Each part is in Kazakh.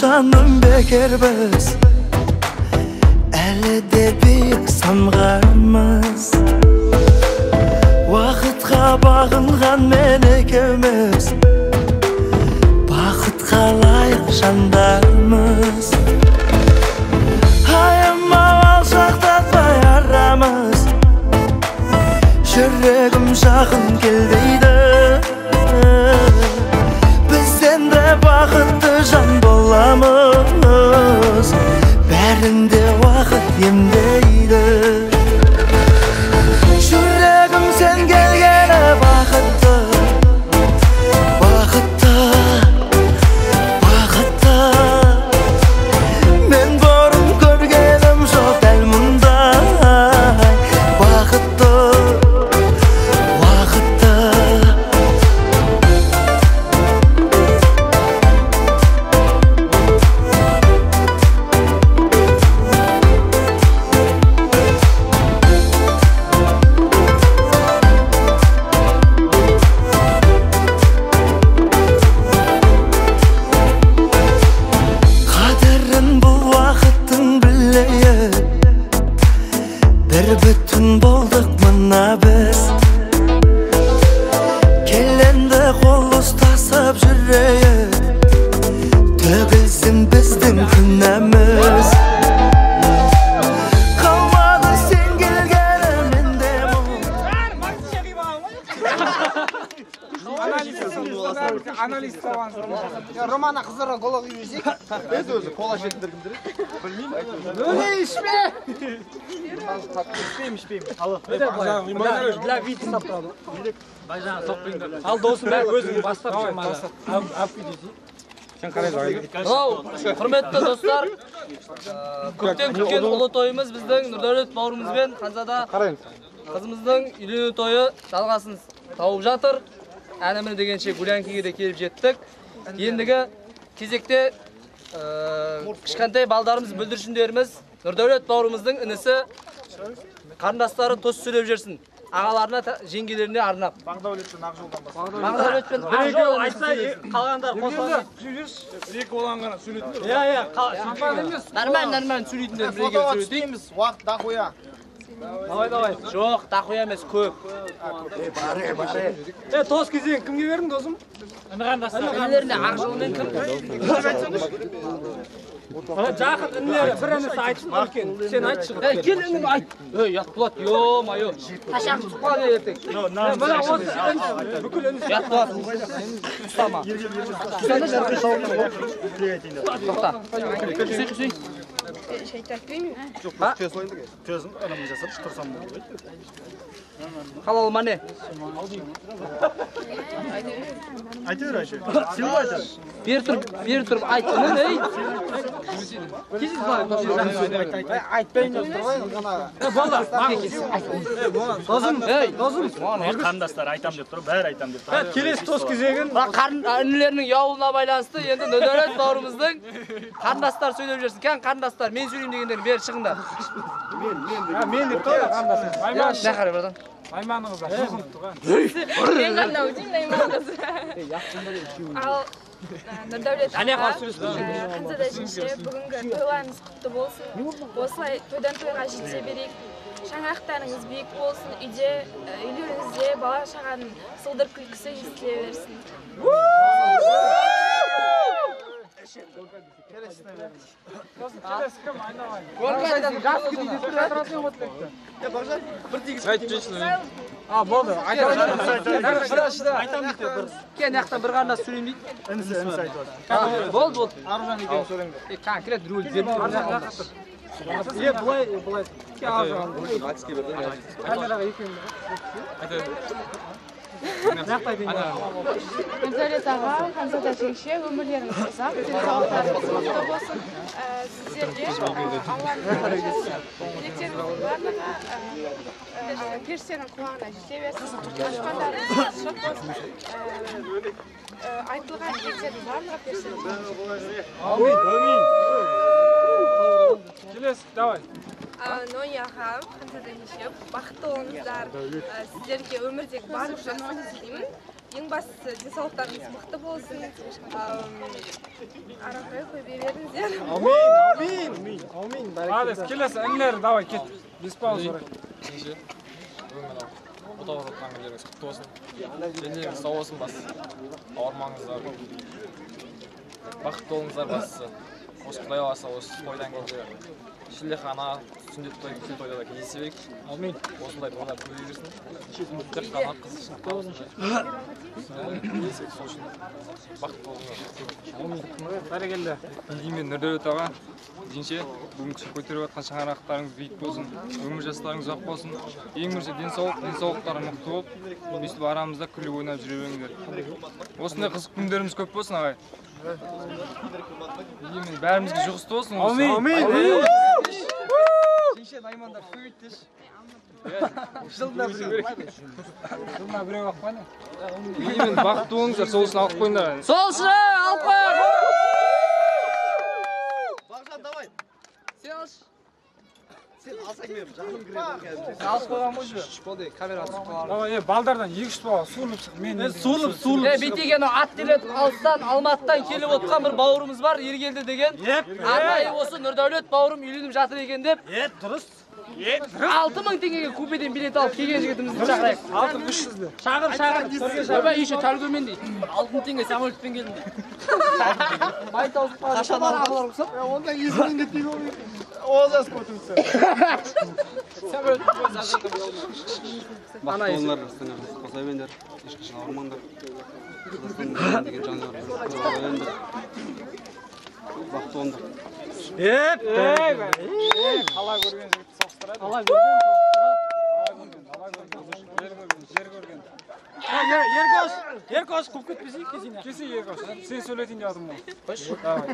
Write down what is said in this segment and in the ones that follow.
жаным бекербіз, әлі де биік самғармыз. Уақытқа бағынған мен екеуміз, бақытқа лайық жандармыз. Аямау алшақтатпай арамыз, жүрегім жақын кел дейді. Бізден де бақытты жан боламыз, бәрінде уақыт емдейді. Жүрегім сен келгені бақытты, бақытты, бақытты. Мен бұрын көргенім жоқ дәл мұндай бақытты, бақытты. анализ табамыз. Романа кыздырган кола күйүп жесек. Өзі кола ішетіндер кімдер? Öyle içme. Для вида саптады. Ал досым бәрі өзің бастап шығамады. Алып кетесің. Сен қарай Құрметті достар, көптен күткен ұлы тойымыз біздің Нұрдәулет бауырымызбен Ханзада қызымыздың үйлену тойы жалғасын тауып жатыр. Әніміне дегенше гулянкиге де келіп жеттік. Ендігі кезекте кішкентай балдарымыз, бүлдіршіндеріміз Нұрдәулет бауырымыздың інісі қарындастары тос сөйлеп жүрсін. Ағаларына, жеңгелеріне арнап. Бағдәулетпен Ақжолдан бас. Бағдәулетпен Ақжол айтса, қалғандар қосылады. Екі olan ғана сөйлейтіндер. Иә, шампан емес. Нормально сөйлейтіндер бірге Фотоға сөйлетейік. түстейміз, уақыт дақуя. Давай. Жоқ, дақуя емес, көп. Тос кезең кімге бердің досым? Інілеріне Ақжолмен кім? Жақын інілері бір інісі айтсын үлкен. Сен айт шығып. Кел інім айт. Ятболат, ё-майо. Ташақ сұқпа ертең. Мына осы бүкіл інісі. Ятболат. Ұстама. Тоқта. Күсей. Жоқ, көз ойынды кез. Көзін ынымын жасап тұрсам болды. Халал мане. Айта бер, Айша. Сен айта. Бер тұрып айт. Ей. Айтпайын тұрғайын ғана. Досым. Қандастар айтам деп тұр, бәрі айтам деп тұр. Келесі тос кезегін. Інілерінің яуылына байланысты енді Нұрдәулет бауырымыздың қарындастар сөйлеп жүрсін. Кән қарындастар, мен сөйлеймін дегендерін бері шығыңдар. Мен деп тұр. Не қарай брадан? Айманның қызы. Мен ғана өтейін Айман қызы. Ал Нұрдәулет Ханзада жеңше бүгінгі тойларыңыз құтты болсын. Осылай тойдан тойға жете берейік. Шаңырақтарыңыз биік болсын. Үйлеріңізде бала шағаның сылдыр күлкісі естіле берсін. Болды. Кен яқтан бір қарындас сөйлейм дейді. Інісі айтып. Болды. Аружан екеуін сөйлеңдер. Конкрет рөл деп. Былай. Камераға екеуін. Нұрдәулет аға, Ханзада жеңше, өмірлеріңіз ұзақ, денсаулықтарыңыз мықты болсын. Сіздерге Алланың разысы, тілектеріңіздің барлығы періштердің құлағына жете берсін. Ашқандарыңыз шық болсын. Айтылған тілектердің барлығы періштердің құлағына. Келесі, давай. Ноя аға, Ханзада жеңше, бақытты болыңыздар. Сіздерге өмірдегі барлық жақсылық тілеймін. Ең бастысы денсаулықтарыңыз мықты болсын. Ары қарай көбейе беріңіздер. Амин. Алес, келесі інілері, давай кет. Бес пауыз орай. Отау жатқан күндеріңіз құтты болсын. Деніңіз сау болсын бас. Ауырмаңыздар. Бақытты болыңыздар бастысы. Осы Құдай қаласа осы тойдан кезде шілдехана, сүндет той, күл тойда да кездесе берейік. Амин. Осындай тойлар көбейе берсін. Тек қана қыз үшін құтты болсын. Сол үшін бақытты болыңыздар. Бәрекелді. Деймін Нұрдәулет аға, жеңше, бүгін күшіп көтеріп жатқан шаңырақтарыңыз биік болсын, өмір жастарыңыз ұзақ болсын. Ең бірінші денсаулықтары мықты болып, өстіп арамызда күліп ойнап жүре беріңдер. Осындай қызық күндеріміз көп болсын ағай. Деймін бәрімізге жұғысты болсын. Амин. Жеңше Наймандар көйттеш. Жылына біреу алып қойны. Деймін бақытты болыңыздар, сол үшін алып қойыңдар. Сол үшін алып қой! Бағжан, давай. Сен алшы. Сен алсаң мен жаным кіреді. Алып қойған бұл жүр. Болды, камера түсіп қалады. Балдардан екі-үш бала суылып шық. Суылып. Бетеген ат телет алыстан, Алматыдан келіп отқан бір бауырымыз бар, Ергелді деген. Арнайы осы Нұрдәулет бауырым үйленіп жатыр екен деп. Дұрыс. 6000 теңгеге купеден билет алып келген жігітімізді шақырайық. 6300-ді. Шағыр. Ойбай, еще тәлгөмен дейді. 6000 теңге самолетпен келдім. Бай тауысып қалады. Қашан ағылар ұқсап? Онда есімін кетпей Oğuz kotumsun. Baqtı onlar rastana qosay bender. Ешқашан ауырмаңдар. Қазақстан деген жануар қорғандар. Бақты ондар. Ала көрген жігіт соқыстырады. Ала көрген Еркош қуып кетпесей кесіне. Кесе Еркош, сен сөйлетейін деп жатырмын ғой. Қойшы. Давай.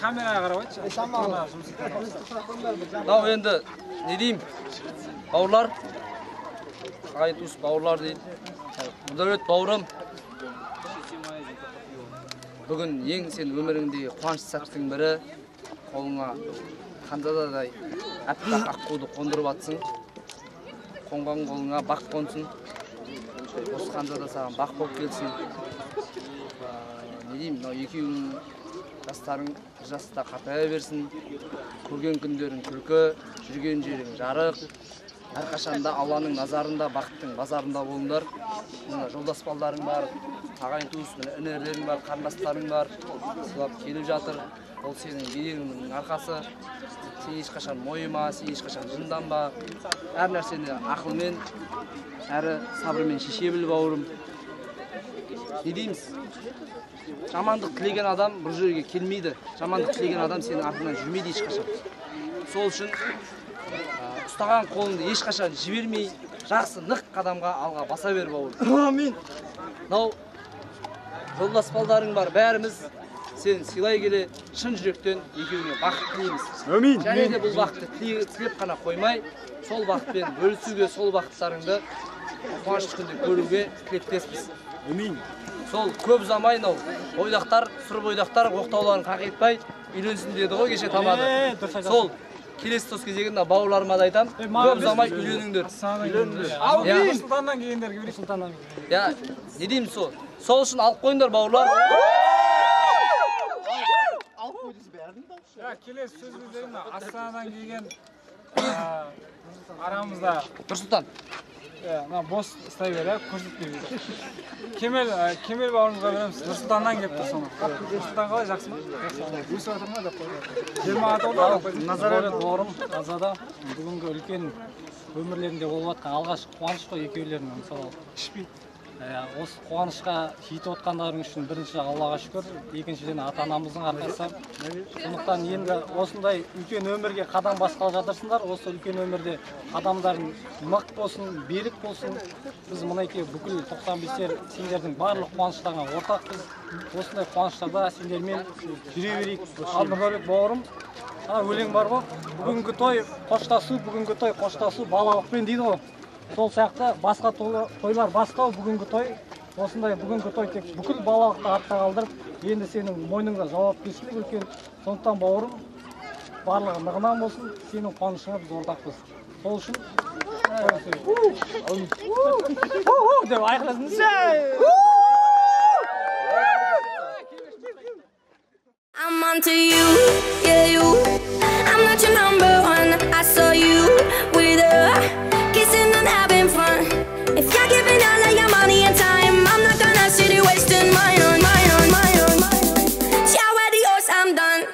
Камераға қарап айтшы. Мынау енді не деймін? Бауырлар, ағайын туыс бауырлар дейді. Нұрдәулет бауырым, бүгін ең сен өміріңдегі қуанышты сәттің бірі, қолыңа қанжадай әппақ аққуды қондырып атсың. Қонған қолыңа бақ қонсын. Осы қанжада саған бақ болып келсін. Не деймін, мынау екеуің жастарың жаста қартая берсін. Көрген күндерің күлкі, жүрген жерің жарық. Әрқашанда Алланың назарында, бақыттың базарында болыңдар. Мына жолдас балдарың бар, ағайын туыс, інілерің бар, қарындастарың бар. Сыйлап келіп жатыр. Ол сенің беделіңнің арқасы. Сен ешқашан мойыма, сен ешқашан жынданба. Әр нәрсені ақылмен, әрі сабырмен шеше біл бауырым. Не дейміз? Жамандық тілеген адам бұл жерге келмейді. Жамандық тілеген адам сенің артыңнан жүрмейді ешқашан. Сол үшін ұстаған қолыңды ешқашан жібермей, жақсы нық қадамға алға баса бер бауырым. Амин. Мынау жолдас балдарың бар, бәріміз сен сыйлай келе шын жүректен екеуіңе бақыт тілейміз. Амин. Және де бұл бақытты тілеп қана қоймай, сол бақытпен бөлісуге, сол бақыттарыңды қуанышты күнде көруге тілектеспіз. Амин. Сол көп ұзамай мынау бойдақтар, сұр бойдақтар оқтауларын қағытпай үйленсін деді ғой кеше тамады. Сол келесі тос кезегінде бауырларыма да айтам, көп ұзамай үйленіңдер. Ал Нұрсұлтаннан келгендерге берейік. Я, не деймін сол? Сол үшін алып қойыңдар бауырлар. Келесі сөз білдерім, Астанадан келген арамызда Нұрсұлтан. бос ұстай бер, көрсетпей бер. Кемел бауырымызға береміз. Нұрсұлтаннан келіп тұр соны. Нұрсұлтан қалай, жақсы ма? Өсіп жатыр ма деп қойды. 20 аты олар деп қойды. Назарет бауырым Азада бүгінгі үлкен өмірлерінде болып жатқан алғашқы қуаныш қой екеулерінің мысалы. Осы қуанышқа жетіп отқандарың үшін бірінші Аллаға шүкір, екіншіден ата-анамыздың арқасы. Сондықтан енді осындай үлкен өмірге қадам басқалы жатырсыңдар. Осы үлкен өмірде адамдардың мық болсын, берік болсын. Біз мінекей бүкіл 95-тер сендердің барлық қуаныштарыңа ортақпыз. Осындай қуаныштарда сендермен жүре берейік. Ал Нұрдәулет бауырым, өлең бар ғой. Бүгінгі той қоштасу балалықпен дейді ғой. Сол сияқты басқа тойлар басқа, бүгінгі той осындай, бүгінгі той тек бүкіл балалықты артқа қалдырып, енді сенің мойныңда жауапкершілік үлкен. Сондықтан бауырым, барлығы нығынан болсын, сенің қуанышыңа біз ортақпыз. Сол үшін деп айқасыңыз. I'm onto you, yeah you. I'm not your number one. I saw you with her, kissing and having fun. If you're giving all of your money and time, I'm not gonna sit here wasting mine on mine on mine on mine. Shout adios, I'm done.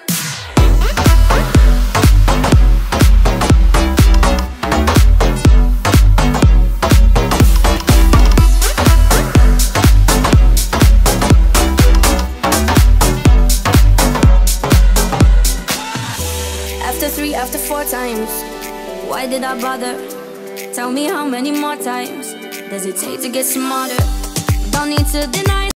After 4 times, why did I bother? Tell me how many more times does it take to get smarter? Don't need to deny